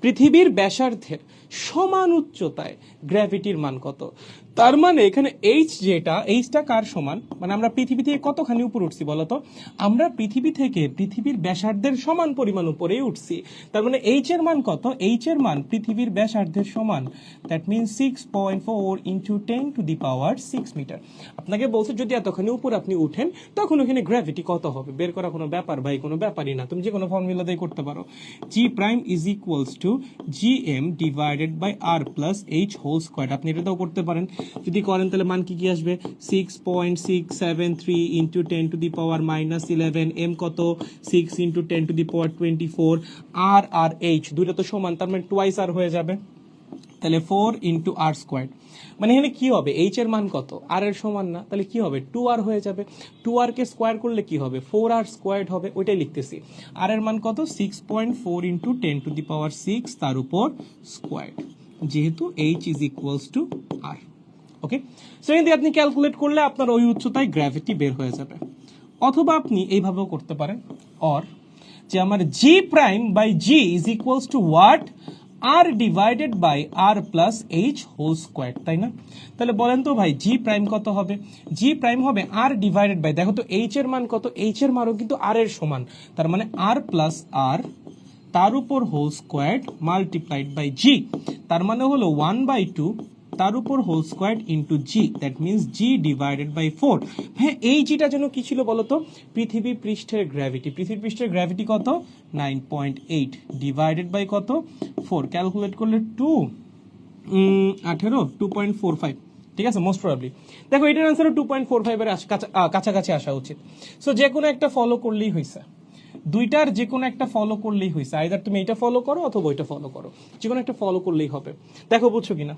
পৃথিবীর ব্যাসার্ধের সমান উচ্চতায় গ্র্যাভিটির মান কত? তার মানে এখানে এইচটা কার সমান, মানে আমরা পৃথিবী থেকে কতখানি উপরে উঠছি বলতো? আমরা পৃথিবী থেকে পৃথিবীর ব্যাসার্ধের সমান পরিমাণ উপরেই উঠছি। তার মানে এইচ এর মান কত? এইচ এর মান পৃথিবীর ব্যাসার্ধের সমান, দ্যাট মিনস 6.4 ইন্টু 10⁶ মিটার। আপনাকে বলছে যদি এতখানি উপর আপনি উঠেন তখন ওখানে গ্র্যাভিটি কত হবে, বের করা কোনো ব্যাপার ভাই, কোনো ব্যাপারই না, তুমি যে কোনো ফর্মুলা দিয়ে করতে পারো। G prime is equals to gm divided by r plus h whole square. আপনি এটাও করতে পারেন, যদি করেন তাহলে মান কি আসবে? 6.673 ইন্টু 10⁻⁻11, m কত? 6 ইন্টু 10⁻24, r আর h দুইটা তো সমান, তার মানে টুয়াইস r হয়ে যাবে, তাহলে 4 ইন্টু r স্কোয়ার। মানে এখানে কি হবে? এইচ এর মান কত? আর এর সমান না, তাহলে কি হবে? 2r হয়ে যাবে। 2r কে স্কোয়ার করলে কি হবে? 4r স্কোয়ার্ড হবে, ওইটাই লিখতেছি। আর এর মান কত? 6.4 ইন্টু 10⁶ তার উপর স্কোয়ার, যেহেতু h is equals two r। Okay, so এখান থেকে আপনি ক্যালকুলেট করলে আপনার ওই উচ্চতায় গ্র্যাভিটি বের হয়ে যাবে। অথবা আপনি এইভাবেও করতে পারেন, অর যে আমার G prime by G is equals to what? আর divided by R plus H whole square, তাই না? তাহলে বলেন তো ভাই জি প্রাইম কত হবে? জি প্রাইম হবে আর ডিভাইডেড বাই, দেখো তো এইচ এর মান কত? এইচ এর মানও কিন্তু আর এর সমান, তার মানে আর প্লাস আর তার উপর whole square multiplied by G, তার মানে হলো 1/2 তার উপর whole square into G, that means G divided by 4। হ্যাঁ, এই জিটা যেন কি ছিল বলতো? পৃথিবী পৃষ্ঠের গ্র্যাভিটি। পৃথিবী পৃষ্ঠের গ্র্যাভিটি কত? 9.8 ডিভাইডেড বাই কত? 4। ক্যালকুলেট করলে 2.45, ঠিক আছে মোস্ট প্রবাবলি। দেখো এটার আনসারও 2.45 এর কাছাকাছি আসা উচিত। সো যে কোনো একটা ফলো করলেই হয়েছে, দুইটার যে কোনো একটা ফলো করলেই হয়েছে। আইদার তুমি এটা ফলো করো অথবা ওইটা ফলো করো, যে কোনো একটা ফলো করলেই হবে। দেখো বুঝছো কিনা?